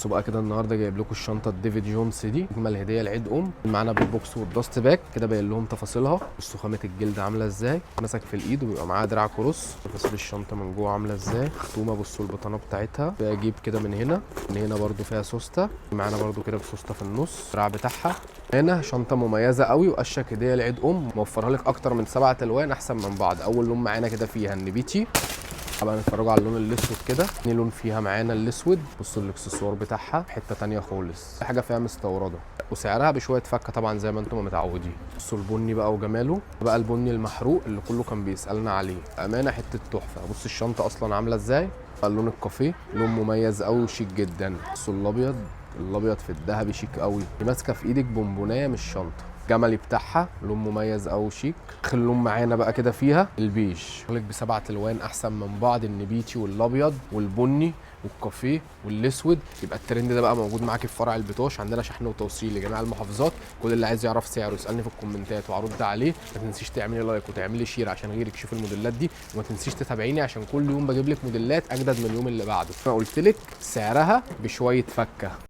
بصوا بقى كده النهارده جايب لكم الشنطه الديفيد جونز دي، اجمل هديه لعيد معانا بالبوكس والداست باك كده، باين لهم تفاصيلها. بصوا خامه الجلد عامله ازاي، ماسك في الايد وبيبقى معاها دراع كروس. تفاصيل الشنطه من جوه عامله ازاي، مختومه. بصوا البطانه بتاعتها فيها جيب كده من هنا، من هنا برده فيها سوسته، معانا برده كده بسوسته في النص، الدراع بتاعها. هنا شنطه مميزه قوي واشك هديه لعيد موفرها لك اكتر من 7 الوان احسن من بعض. اول لون معانا كده فيها النبيتي، طبعا نتفرجوا على اللون الاسود كده. تاني لون فيها معانا الاسود. بصوا الاكسسوار بتاعها حته تانية خالص، حاجه فيها مستورده وسعرها بشويه فكه طبعا زي ما انتم متعودين. بصوا البني بقى وجماله بقى، البني المحروق اللي كله كان بيسالنا عليه، امانه حته تحفه. بص الشنطه اصلا عامله ازاي، اللون الكافيه لون مميز قوي وشيك جدا. بصوا الابيض، الابيض في الذهبي شيك قوي. ماسكه في ايدك بونبونايه مش شنطه. جملي بتاعها لون مميز او شيك. اخر لون معانا بقى كده فيها البيج، لك ب7 الوان احسن من بعض، النبيتي والابيض والبني والكافيه والاسود. يبقى الترند ده بقى موجود معاكي في فرع البتوش، عندنا شحن وتوصيل لجميع المحافظات. كل اللي عايز يعرف سعره يسالني في الكومنتات وهرد عليه. ما تنسيش تعملي لايك وتعملي شير عشان غيرك يشوف الموديلات دي، وما تنسيش تتابعيني عشان كل يوم بجيب لك موديلات اجدد من اليوم اللي بعده. انا قلت لك سعرها بشويه فكه.